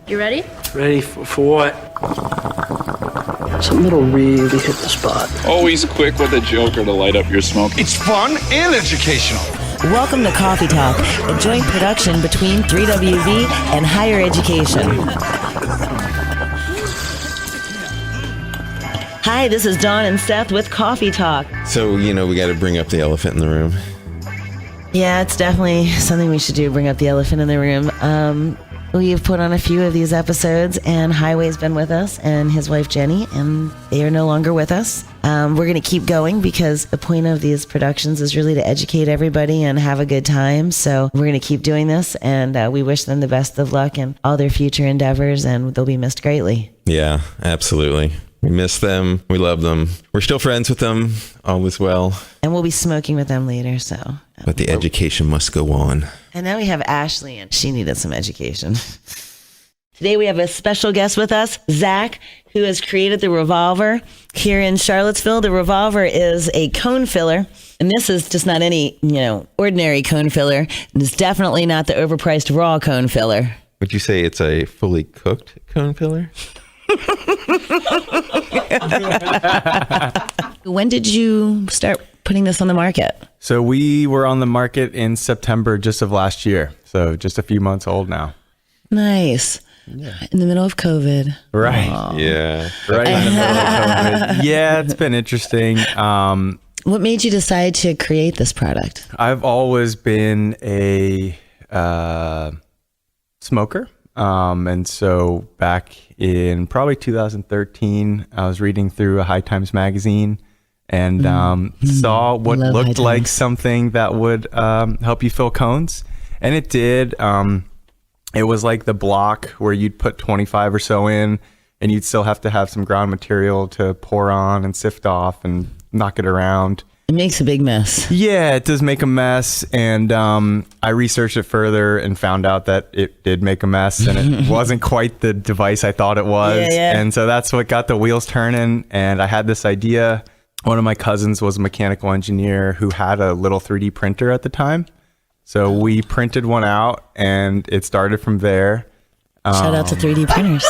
You ready? Ready for what? Something that'll really hit the spot. Always quick with a joker to light up your smoke. It's fun and educational. Welcome to Coffee Talk, a joint production between 3WV and Higher Education. Hi, this is Dawn and Seth with Coffee Talk. So, we got to bring up the elephant in the room. Yeah, it's definitely something we should do, bring up the elephant in the room. We've put on a few of these episodes, and Highway's been with us, and his wife Jenny, and they are no longer with us. We're going to keep going because the point of these productions is really to educate everybody and have a good time. So we're going to keep doing this, and we wish them the best of luck in all their future endeavors, and they'll be missed greatly. Yeah, absolutely. We miss them. We love them. We're still friends with them. All is well. And we'll be smoking with them later, so. But the education must go on. And now we have Ashley, and she needed some education. Today we have a special guest with us, Zach, who has created the Revolver here in Charlottesville. The Revolver is a cone filler, and this is just not any, ordinary cone filler. It's definitely not the overpriced raw cone filler. Would you say it's a fully cooked cone filler? When did you start putting this on the market? So we were on the market in September just of last year. So just a few months old now. Nice. Yeah. In the middle of COVID. Right. Aww. Yeah. Right in the middle of COVID. Yeah, it's been interesting. What made you decide to create this product? I've always been a smoker. And so back in probably 2013, I was reading through a High Times magazine and saw what looked like something that would help you fill cones. And it did. It was like the block where you'd put 25 or so in, and you'd still have to have some ground material to pour on and sift off and knock it around. It makes a big mess. Yeah, it does make a mess. And I researched it further and found out that it did make a mess, and it wasn't quite the device I thought it was. Yeah. And so that's what got the wheels turning. And I had this idea. One of my cousins was a mechanical engineer who had a little 3D printer at the time. So we printed one out, and it started from there. Shout out to 3D printers.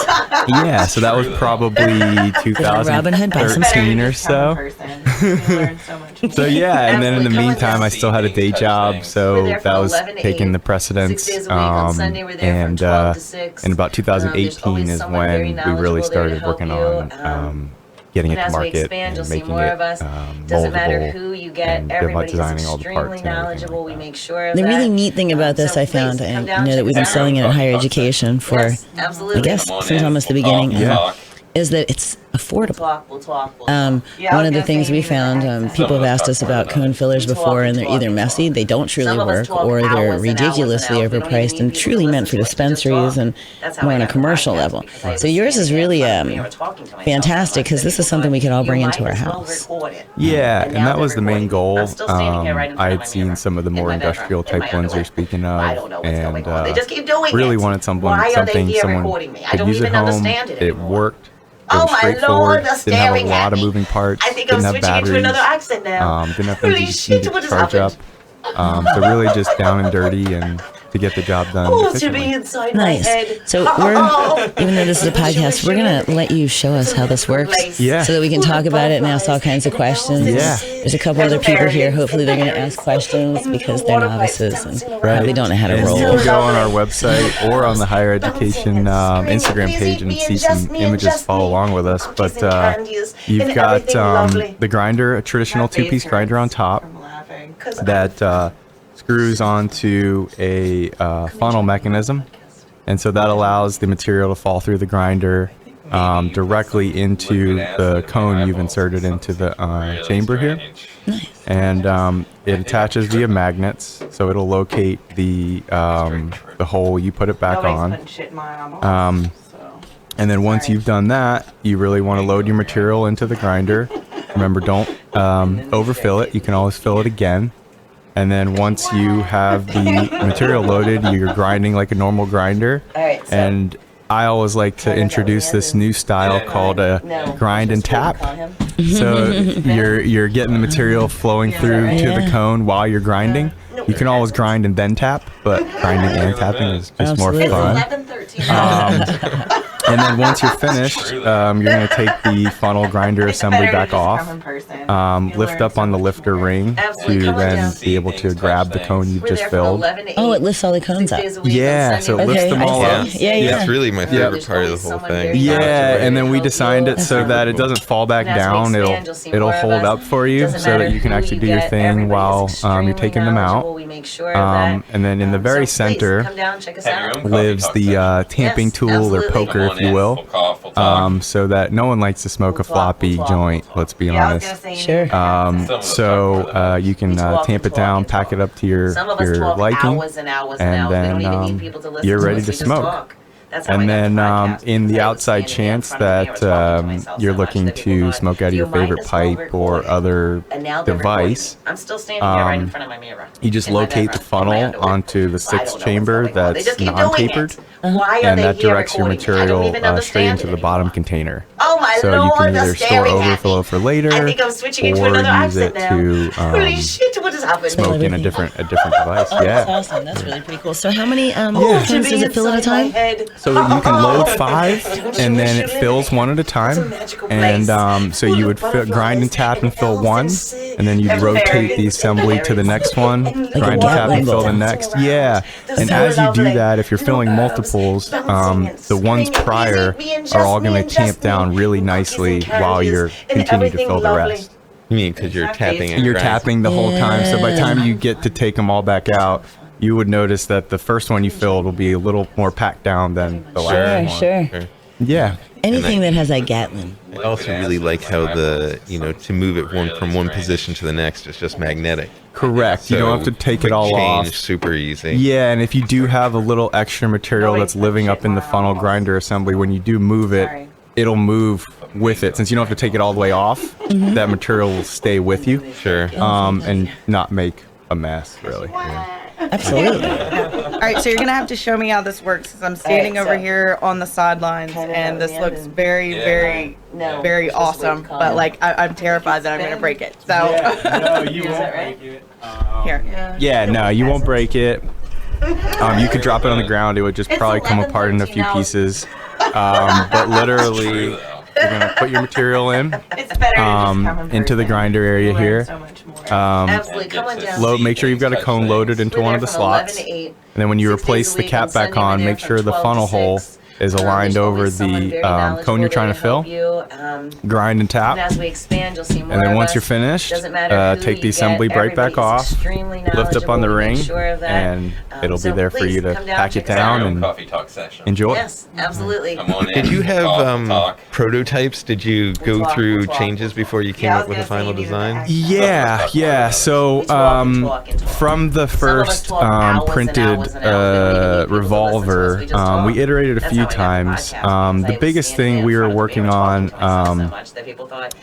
Yeah, so that was probably 2013 or so. So yeah, and then in the meantime, I still had a day job, so that was taking the precedence. And in about 2018 is when we really started working on getting it to market and making it moldable and designing all the parts and everything. The really neat thing about this I found, and that we've been selling it in higher education for, I guess, since almost the beginning, is that it's affordable. One of the things we found, people have asked us about cone fillers before, and they're either messy, they don't truly work, or they're ridiculously overpriced and truly meant for dispensaries and more on a commercial level. So yours is really fantastic, because this is something we could all bring into our house. Yeah, and that was the main goal. I had seen some of the more industrial type ones you're speaking of, and really wanted something someone could use at home. It worked. It was straightforward, didn't have a lot of moving parts, didn't have batteries, didn't have things you needed to charge up. So really just down and dirty and to get the job done efficiently. Nice. So even though this is a podcast, we're going to let you show us how this works, so that we can talk about it and ask all kinds of questions. Yeah. There's a couple other people here. Hopefully they're going to ask questions because they're novices and probably don't know how to roll. You can go on our website or on the Higher Education Instagram page and see some images to follow along with us. But you've got the grinder, a traditional two-piece grinder on top that screws onto a funnel mechanism, and so that allows the material to fall through the grinder directly into the cone you've inserted into the chamber here. And it attaches via magnets, so it'll locate the hole you put it back on. And then once you've done that, you really want to load your material into the grinder. Remember, don't overfill it. You can always fill it again. And then once you have the material loaded, you're grinding like a normal grinder. And I always like to introduce this new style called a grind and tap. So you're getting the material flowing through to the cone while you're grinding. You can always grind and then tap, but grinding and tapping is just more fun. And then once you're finished, you're going to take the funnel grinder assembly back off, lift up on the lifter ring to then be able to grab the cone you just filled. Oh, it lifts all the cones up. Yeah, so it lifts them all up. Yeah. It's really my favorite part of the whole thing. Yeah, and then we designed it so that it doesn't fall back down. It'll hold up for you so that you can actually do your thing while you're taking them out. And then in the very center lives the tamping tool or poker, if you will, so that no one likes to smoke a floppy joint, let's be honest. Sure. So you can tamp it down, pack it up to your liking, and then you're ready to smoke. And then in the outside chance that you're looking to smoke out of your favorite pipe or other device, you just locate the funnel onto the 6th chamber that's non-tapered, and that directs your material straight into the bottom container. So you can either store overflow for later, or use it to smoke in a different device. Yeah. That's awesome. That's really pretty cool. So how many cones does it fill at a time? So you can load 5, and then it fills 1 at a time. And so you would grind and tap and fill 1, and then you'd rotate the assembly to the next one, grind and tap and fill the next. Yeah. And as you do that, if you're filling multiples, the ones prior are all going to tamp down really nicely while you're continuing to fill the rest. You mean because you're tapping and you're tapping the whole time, so by the time you get to take them all back out, you would notice that the first one you filled will be a little more packed down than the last one. Sure. Yeah. Anything that has that Gatlin. I also really like how to move it from one position to the next, it's just magnetic. Correct. So you don't have to take it all off. Super easy. Yeah, and if you do have a little extra material that's living up in the funnel grinder assembly, when you do move it, it'll move with it. Since you don't have to take it all the way off, that material will stay with you. Sure. And not make a mess, really. Yeah. Absolutely. All right, so you're gonna have to show me how this works, because I'm standing over here on the sidelines, and this looks very, very awesome. But like, I'm terrified that I'm gonna break it. So No, you won't break it. here. Yeah, no, you won't break it. You could drop it on the ground; it would just probably come apart in a few pieces. But literally, you're gonna put your material in into the grinder area here. Make sure you've got a cone loaded into one of the slots, and then when you replace the cap back on, make sure the funnel hole is aligned over the cone you're trying to fill. Grind and tap. And then once you're finished, take the assembly right back off, lift up on the ring, and it'll be there for you to pack it down and enjoy. Yes, absolutely. Did you have prototypes? Did you go through changes before you came up with a final design? Yeah. So from the first printed Revolver, we iterated a few times. The biggest thing we were working on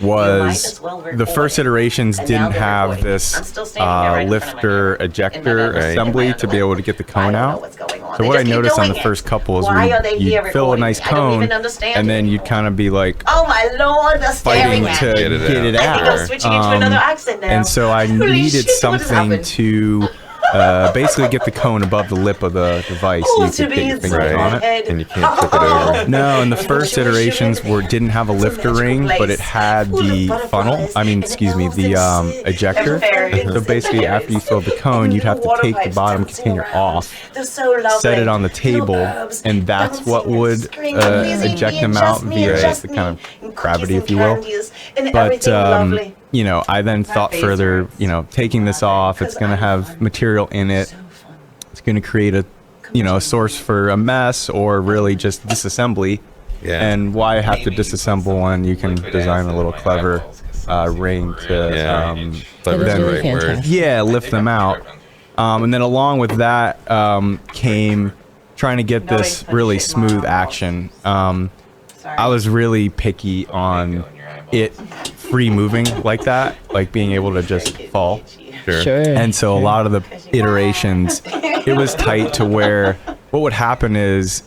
was the first iterations didn't have this lifter ejector assembly to be able to get the cone out. So what I noticed on the first couple is you'd fill a nice cone, and then you'd kind of be like fighting to get it out. And so I needed something to basically get the cone above the lip of the device. You could get your fingers on it, and you can't flip it over. No, and the first iterations didn't have a lifter ring, but it had the funnel. The ejector. So basically, after you filled the cone, you'd have to take the bottom container off, set it on the table, and that's what would eject them out via the kind of gravity, if you will. But I then thought further, taking this off, it's going to have material in it. It's going to create a source for a mess or really just disassembly. Yeah. And why have to disassemble when you can design a little clever ring to lift them out. And then along with that came trying to get this really smooth action. I was really picky on it free moving like that, like being able to just fall. Sure. And so a lot of the iterations, it was tight to where what would happen is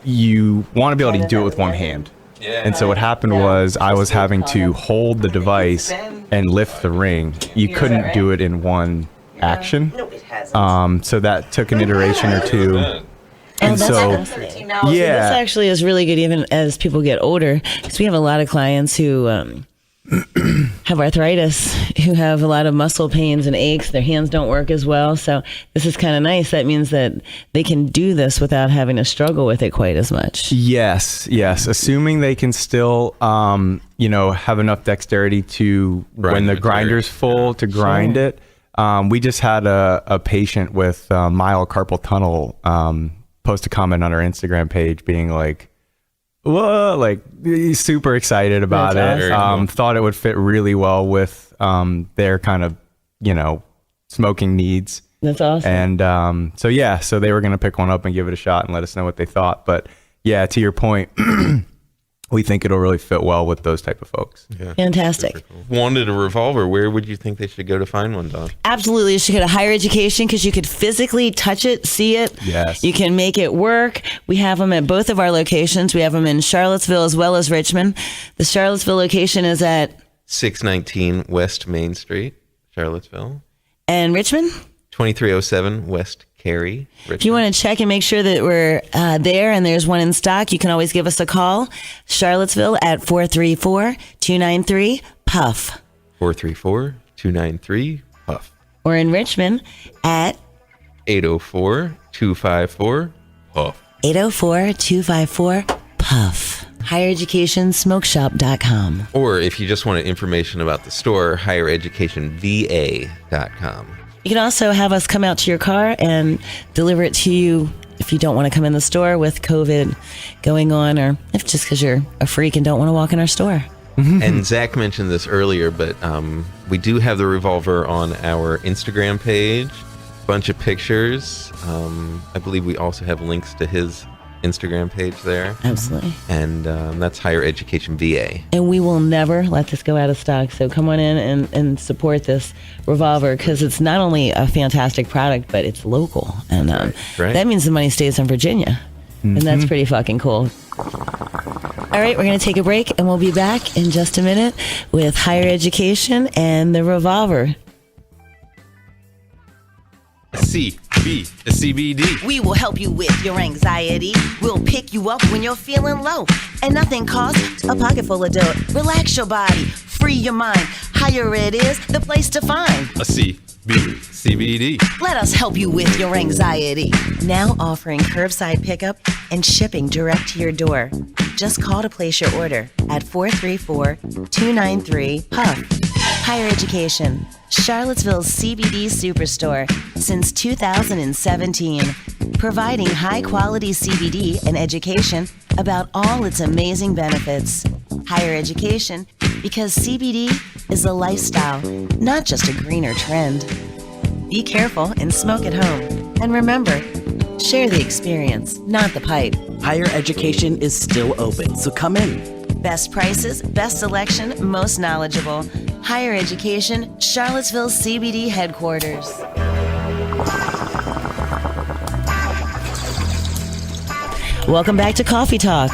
you want to be able to do it with one hand. Yeah. And so what happened was I was having to hold the device and lift the ring. You couldn't do it in one action. So that took an iteration or two. And so, This actually is really good even as people get older, because we have a lot of clients who have arthritis, who have a lot of muscle pains and aches. Their hands don't work as well. So this is kind of nice. That means that they can do this without having to struggle with it quite as much. Yes. Assuming they can still, have enough dexterity to, when the grinder's full, to grind it. We just had a patient with mild carpal tunnel post a comment on our Instagram page being like, whoa, like he's super excited about it. Awesome. Thought it would fit really well with their kind of, smoking needs. That's awesome. And so they were going to pick one up and give it a shot and let us know what they thought. But yeah, to your point, we think it'll really fit well with those type of folks. Yeah. Fantastic. Cool. Wanted a revolver. Where would you think they should go to find one, Don? Absolutely. You should go to higher education because you could physically touch it, see it. Yes. You can make it work. We have them at both of our locations. We have them in Charlottesville as well as Richmond. The Charlottesville location is at 619 West Main Street, Charlottesville. And Richmond? 2307 West Cary, Richmond. If you want to check and make sure that we're there and there's one in stock, you can always give us a call. Charlottesville at 434-293-PUFF. 434-293-PUFF. Or in Richmond at 804-254-PUFF. 804-254-PUFF. HigherEducationSmokeShop.com. Or if you just wanted information about the store, highereducationva.com. You can also have us come out to your car and deliver it to you if you don't want to come in the store with COVID going on, or if just because you're a freak and don't want to walk in our store. And Zach mentioned this earlier, but we do have the Revolver on our Instagram page. Bunch of pictures. I believe we also have links to his Instagram page there. Absolutely. And that's Higher Education VA. And we will never let this go out of stock. So come on in and support this Revolver, because it's not only a fantastic product, but it's local. And right. That means the money stays in Virginia. And that's pretty fucking cool. All right, we're going to take a break, and we'll be back in just a minute with Higher Education and the Revolver. CBD. We will help you with your anxiety. We'll pick you up when you're feeling low. And nothing costs a pocket full of dough. Relax your body, free your mind. Higher Ed is the place to find. CBD. Let us help you with your anxiety. Now offering curbside pickup and shipping direct to your door. Just call to place your order at 434-293-PUFF. Higher Education, Charlottesville's CBD Superstore since 2017, providing high-quality CBD and education about all its amazing benefits. Higher Education, because CBD is a lifestyle, not just a greener trend. Be careful and smoke at home. And remember, share the experience, not the pipe. Higher education is still open, so come in. Best prices, best selection, most knowledgeable. Higher Education, Charlottesville CBD headquarters. Welcome back to Coffee Talk.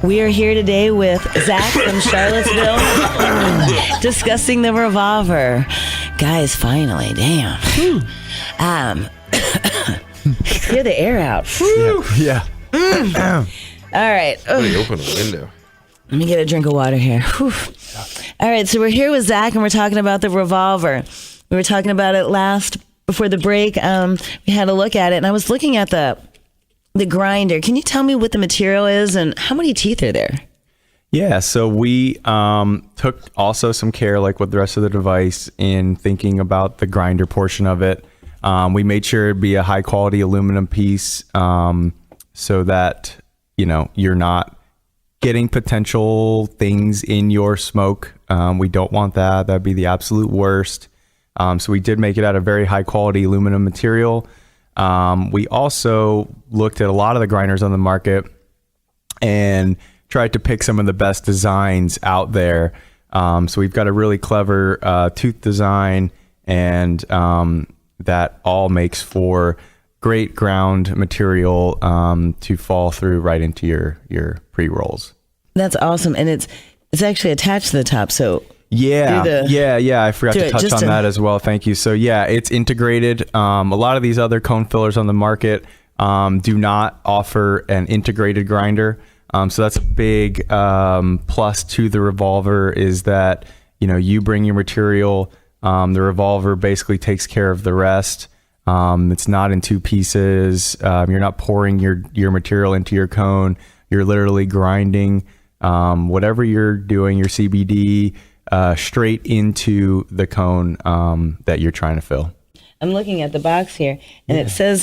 We are here today with Zach from Charlottesville discussing the Revolver. Guys, finally, damn. Clear the air out. Yeah. All right. Somebody open a window. Let me get a drink of water here. Whew. All right, so we're here with Zach, and we're talking about the Revolver. We were talking about it before the break. We had a look at it, and I was looking at the grinder. Can you tell me what the material is and how many teeth are there? Yeah, so we took also some care, like with the rest of the device, in thinking about the grinder portion of it. We made sure it'd be a high quality aluminum piece, so that you're not getting potential things in your smoke. We don't want that. That'd be the absolute worst. So we did make it out of very high quality aluminum material. We also looked at a lot of the grinders on the market and tried to pick some of the best designs out there. So we've got a really clever tooth design, and that all makes for great ground material to fall through right into your pre-rolls. That's awesome. And it's actually attached to the top. So yeah. I forgot to touch on that as well. Thank you. So yeah, it's integrated. A lot of these other cone fillers on the market do not offer an integrated grinder. So that's a big plus to the Revolver, is that, you bring your material, the Revolver basically takes care of the rest. It's not in two pieces. You're not pouring your material into your cone. You're literally grinding whatever you're doing, your CBD, straight into the cone that you're trying to fill. I'm looking at the box here, and it says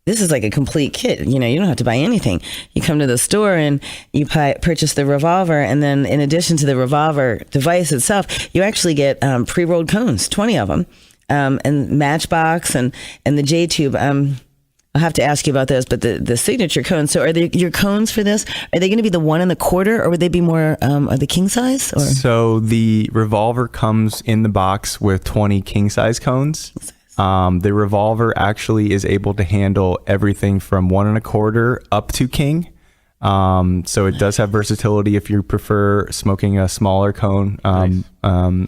this is like a complete kit. You don't have to buy anything. You come to the store and you purchase the Revolver, and then in addition to the Revolver device itself, you actually get pre-rolled cones, 20 of them, and Matchbox and the J-Tube. I'll have to ask you about those, but the signature cones. So are your cones for this? Are they going to be the 1 1/4, or would they be more are the king size? Or? So the Revolver comes in the box with 20 king size cones. The Revolver actually is able to handle everything from 1 1/4 up to king. So it does have versatility if you prefer smoking a smaller cone,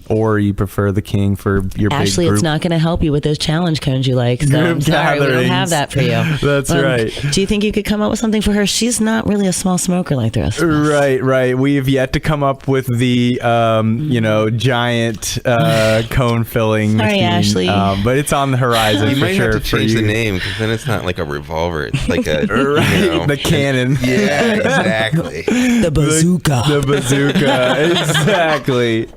or you prefer the king for your big Ashley, group. it's not going to help you with those challenge cones you like. So I'm sorry, we don't have that for you. That's right. Do you think you could come up with something for her? She's not really a small smoker like the rest of us. Right. We have yet to come up with the, giant cone filling Sorry, machine. Ashley. But it's on the horizon. You for might sure have to change the name, because then it's not like a revolver. It's like a the cannon. Yeah, exactly. The bazooka. The bazooka, exactly.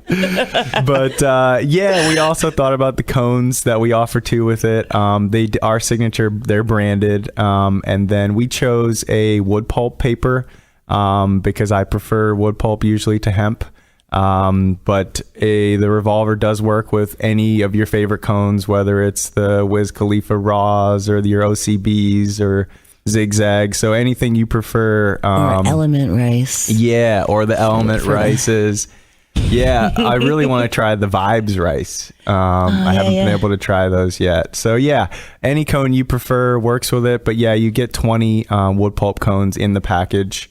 But we also thought about the cones that we offer too with it. They are signature. They're branded, and then we chose a wood pulp paper because I prefer wood pulp usually to hemp. But the Revolver does work with any of your favorite cones, whether it's the Wiz Khalifa Raws or your OCBs or Zigzag. So anything you prefer. Or Element Rice. Yeah, or the Element Rices. Yeah, I really want to try the Vibes Rice. I haven't been able to try those yet. So yeah, any cone you prefer works with it. But yeah, you get 20 wood pulp cones in the package.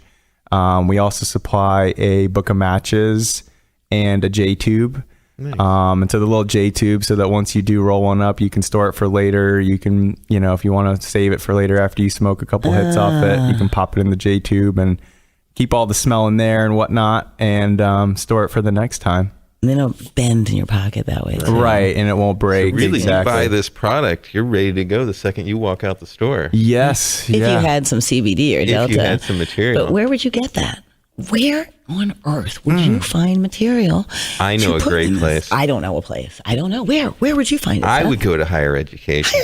We also supply a book of matches and a J-tube. Nice. And so the little J-tube, so that once you do roll one up, you can store it for later. You can, if you want to save it for later after you smoke a couple hits off it, you can pop it in the J-tube and keep all the smell in there and whatnot, and store it for the next time. And they don't bend in your pocket that way. Too. Right, and it won't break. So really, exactly. You buy this product, you're ready to go the second you walk out the store. Yes. If you had some CBD or Delta. If you had some material. But where would you get that? Where on earth would you find material? I know a great place. I don't know a place. I don't know. Where would you find it? I Seth? would go to higher education.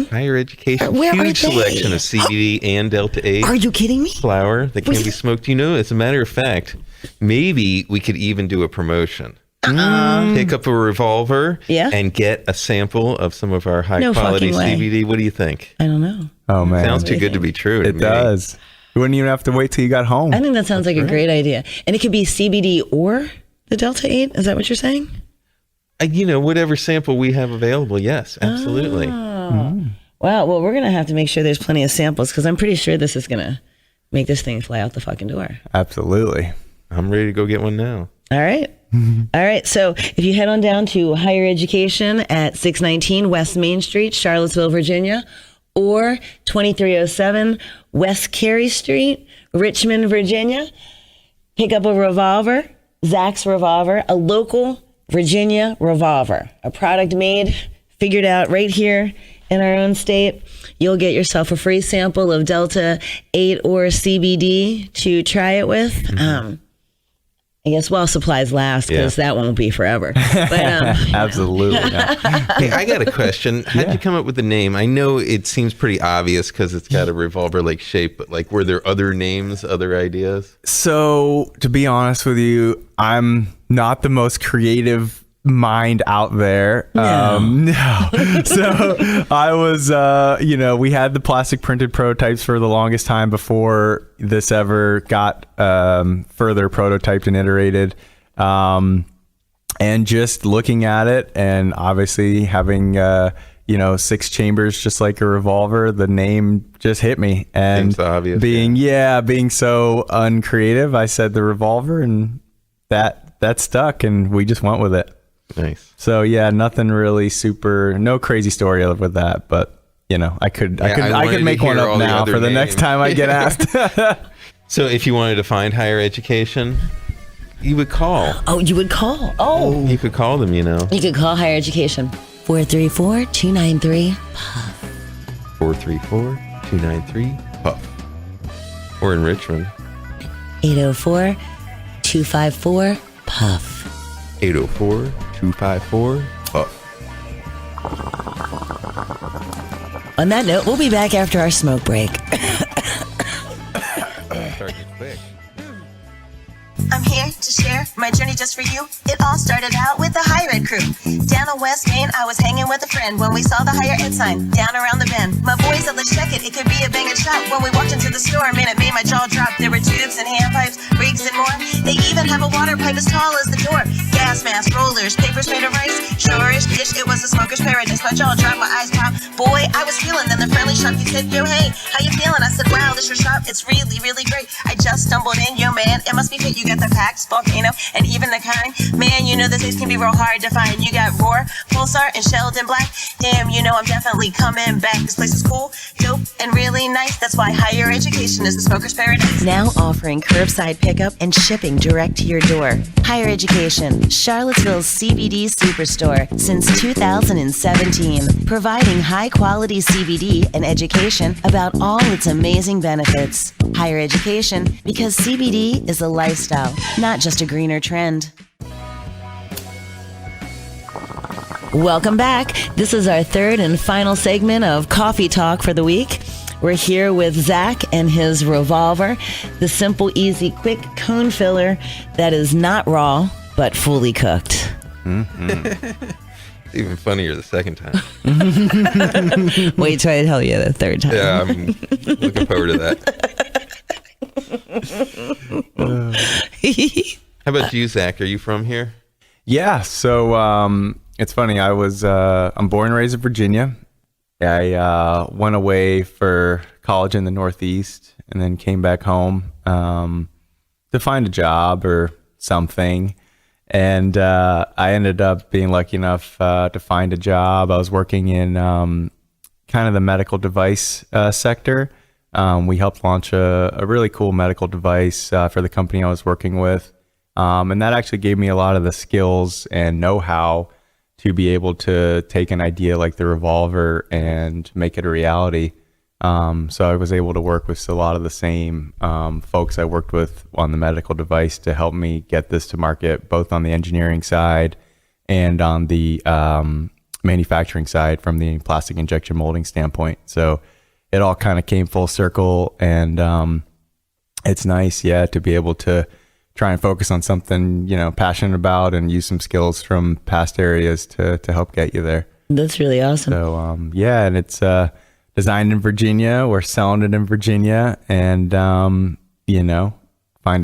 Higher education. Where Huge selection of CBD and Delta 8. Are you kidding me? Flower that can be smoked. As a matter of fact, maybe we could even do a promotion. Pick up a Revolver and get a sample of some of our high quality CBD. What do you think? I don't know. Oh man, sounds too good to be true. It does. You wouldn't even have to wait till you got home. I think that sounds like a great idea. And it could be CBD or the Delta 8. Is that what you're saying? Whatever sample we have available. Yes, absolutely. Wow. Well, we're going to have to make sure there's plenty of samples, because I'm pretty sure this is going to make this thing fly out the fucking door. Absolutely. I'm ready to go get one now. All right. All right. So if you head on down to Higher Education at 619 West Main Street, Charlottesville, Virginia, or 2307 West Carey Street, Richmond, Virginia, pick up a Revolver, Zach's Revolver, a local Virginia Revolver, a product made, figured out right here in our own state. You'll get yourself a free sample of Delta 8 or CBD to try it with. I guess while supplies last, because that won't be forever. But, absolutely. Hey, I got a question. How'd you come up with the name? I know it seems pretty obvious because it's got a revolver-like shape, but were there other names, other ideas? So, to be honest with you, I'm not the most creative mind out there. No. So I was, we had the plastic printed prototypes for the longest time before this ever got further prototyped and iterated. And just looking at it, and obviously having, 6 chambers, just like a revolver, the name just hit me. And Seems obvious, being so uncreative, I said the Revolver, and that stuck, and we just went with it. Nice. So yeah, nothing really no crazy story with that, but I could make one up now for the next time I get asked. So if you wanted to find higher education, you would call. Oh, you would call. Oh. You could call them, You could call higher education. 434-293-PUFF. 434-293-PUFF. Or in Richmond. 804-254-PUFF. 804-254-PUFF. On that note, we'll be back after our smoke break. Starting quick. I'm here to share my journey just for you. It all started out with the higher ed crew. Down on West Main, I was hanging with a friend when we saw the higher ed sign down around the bend. My boys said, let's check it. It could be a banging shop. When we walked into the store, man, it made my jaw drop. There were tubes and handpipes, rigs and more. They even have a water pipe as tall as the door. Gas masks, rollers, papers made of rice. Sure-ish dish, it was a smoker's paradise. My jaw dropped, my eyes popped. Boy, I was feeling. Then the friendly shopkeep said, yo, hey, how you feeling? I said, wow, this your shop. It's really, really great. I just stumbled in, yo, man. It must be fit. You got the packs, volcano, and even the kind. Man, the taste can be real hard to find. You got Roar, Pulsar, and Sheldon Black. Damn, I'm definitely coming back. This place is cool, dope, and really nice. That's why higher education is the smoker's paradise. Now offering curbside pickup and shipping direct to your door. Higher Education, Charlottesville's CBD superstore since 2017, providing high-quality CBD and education about all its amazing benefits. Higher Education, because CBD is a lifestyle, not just a greener trend. Welcome back. This is our third and final segment of Coffee Talk for the week. We're here with Zach and his Revolver, the simple, easy, quick cone filler that is not raw, but fully cooked. Mm-hmm. It's even funnier the second time. Wait till I tell you the third time. Yeah, I'm looking forward to that. How about you, Zach? Are you from here? Yeah, so it's funny. I'm born and raised in Virginia. I went away for college in the Northeast and then came back home to find a job or something. And I ended up being lucky enough to find a job. I was working in kind of the medical device sector. We helped launch a really cool medical device for the company I was working with. And that actually gave me a lot of the skills and know-how to be able to take an idea like the Revolver and make it a reality. So I was able to work with a lot of the same folks I worked with on the medical device to help me get this to market, both on the engineering side and on the manufacturing side from the plastic injection molding standpoint. So it all kind of came full circle, and it's nice, to be able to try and focus on something, passionate about and use some skills from past areas to help get you there. That's really awesome. So, and it's designed in Virginia. We're selling it in Virginia, and, find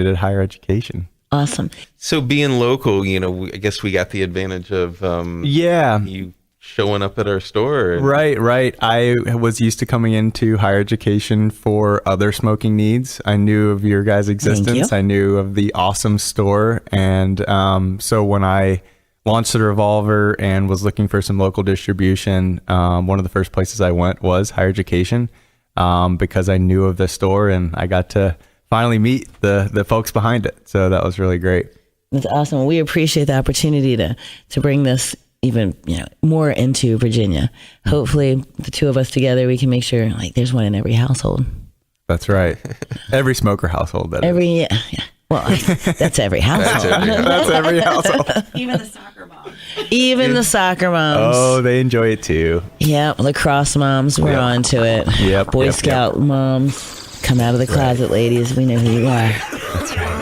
it at Higher Education. Awesome. So being local, I guess we got the advantage of you showing up at our store. Right. I was used to coming into Higher Education for other smoking needs. I knew of your guys' existence. I knew of the awesome store. And so when I launched the Revolver and was looking for some local distribution, one of the first places I went was Higher Education because I knew of the store and I got to finally meet the folks behind it. So that was really great. That's awesome. We appreciate the opportunity to bring this even more into Virginia. Hopefully the two of us together, we can make sure there's one in every household. That's right. Every smoker household. Yeah. Well, that's every household. That's every household. Even the soccer moms. Even the soccer moms. Oh, they enjoy it too. Yep. Lacrosse moms, we're on to it. Yep. Boy Scout moms, come out of the closet, ladies. We know who you are. That's right.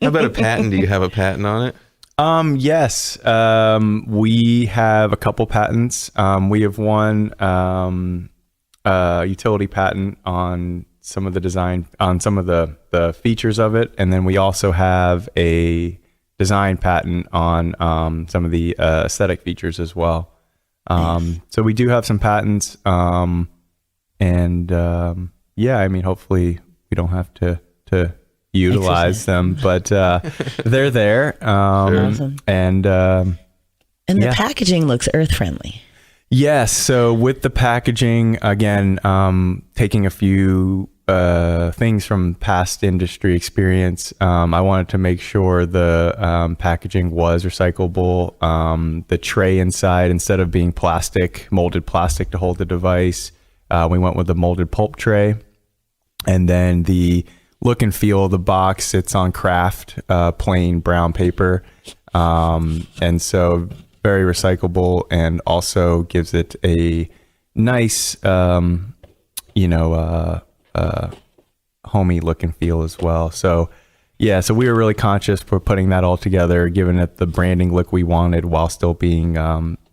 How about a patent? Do you have a patent on it? Yes. We have a couple patents. We have one utility patent on some of the design, on some of the features of it. And then we also have a design patent on some of the aesthetic features as well. So we do have some patents, and yeah, I mean, hopefully we don't have to utilize them, but they're there. Awesome. And the packaging looks earth friendly. Yes. So with the packaging, again, taking a few things from past industry experience, I wanted to make sure the packaging was recyclable. The tray inside, instead of being molded plastic to hold the device, we went with a molded pulp tray. And then the look and feel of the box, it's on craft, plain brown paper. And so very recyclable, and also gives it a nice, homey look and feel as well. So yeah, so we were really conscious for putting that all together, giving it the branding look we wanted while still being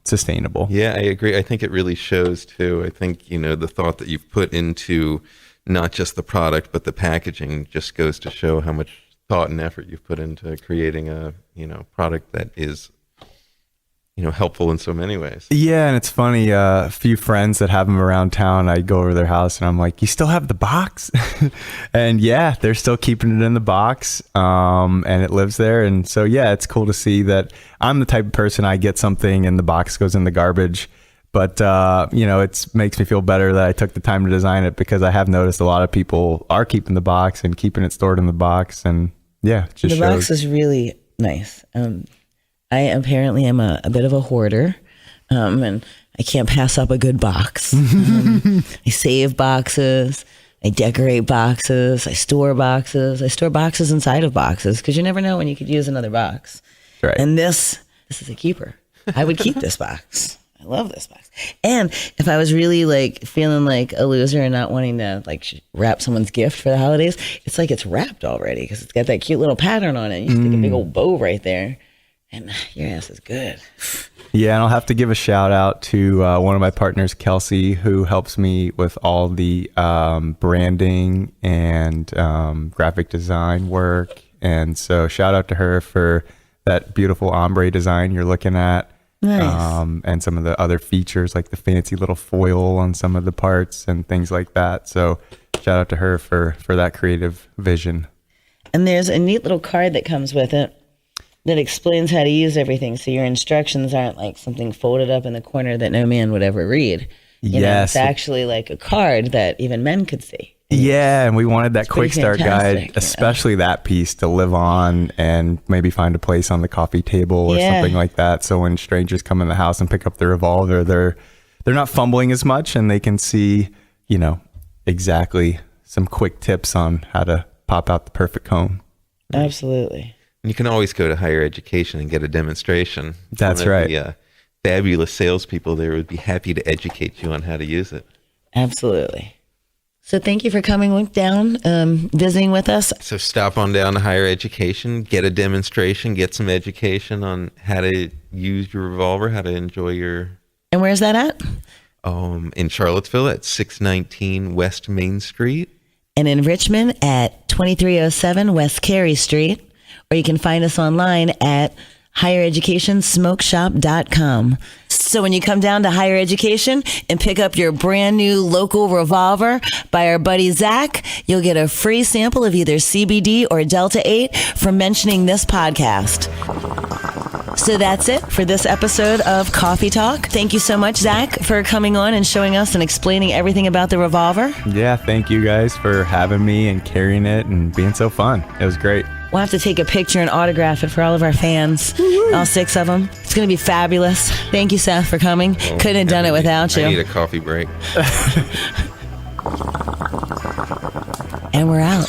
sustainable. Yeah, I agree. I think it really shows too. I think, the thought that you've put into not just the product, but the packaging just goes to show how much thought and effort you've put into creating a, product that is, helpful in so many ways. Yeah, and it's funny, a few friends that have them around town, I go over to their house and I'm like, you still have the box? And yeah, they're still keeping it in the box, and it lives there. And so, yeah, it's cool to see that. I'm the type of person, I get something and the box goes in the garbage. But, it makes me feel better that I took the time to design it, because I have noticed a lot of people are keeping the box and keeping it stored in the box. And yeah, it just the box is really nice. I apparently am a bit of a hoarder, and I can't pass up a good box. I save boxes, I decorate boxes, I store boxes inside of boxes, because you never know when you could use another box. Right. And this is a keeper. I would keep this box. I love this box. And if I was really feeling like a loser and not wanting to wrap someone's gift for the holidays, it's like it's wrapped already, because it's got that cute little pattern on it. You stick a big old bow right there, and your ass is good. Yeah, and I'll have to give a shout out to one of my partners, Kelsey, who helps me with all the branding and graphic design work. And so shout out to her for that beautiful ombre design you're looking at. Nice. And some of the other features, like the fancy little foil on some of the parts and things like that. So shout out to her for that creative vision. And there's a neat little card that comes with it that explains how to use everything, so your instructions aren't like something folded up in the corner that no man would ever read. It's actually like a card that even men could see. Yeah, and we wanted that quick start guide, especially that piece, to live on and maybe find a place on the coffee table or something like that. So when strangers come in the house and pick up the Revolver, they're not fumbling as much, and they can see, exactly some quick tips on how to pop out the perfect cone. Absolutely. You can always go to higher education and get a demonstration. That's right. The fabulous salespeople there would be happy to educate you on how to use it. Absolutely. So thank you for coming down, visiting with us. So stop on down to higher education, get a demonstration, get some education on how to use your Revolver, how to enjoy your... And where's that at? In Charlottesville at 619 West Main Street. And in Richmond at 2307 West Carey Street. Or you can find us online at highereducationsmokeshop.com. So when you come down to higher education and pick up your brand new local Revolver by our buddy Zach, you'll get a free sample of either CBD or Delta 8 for mentioning this podcast. So that's it for this episode of Coffee Talk. Thank you so much, Zach, for coming on and showing us and explaining everything about the Revolver. Yeah, thank you guys for having me and carrying it and being so fun. It was great. We'll have to take a picture and autograph it for all of our fans, all 6 of them. It's going to be fabulous. Thank you, Seth, for coming. Couldn't have done it without you. I need a coffee break. And we're out.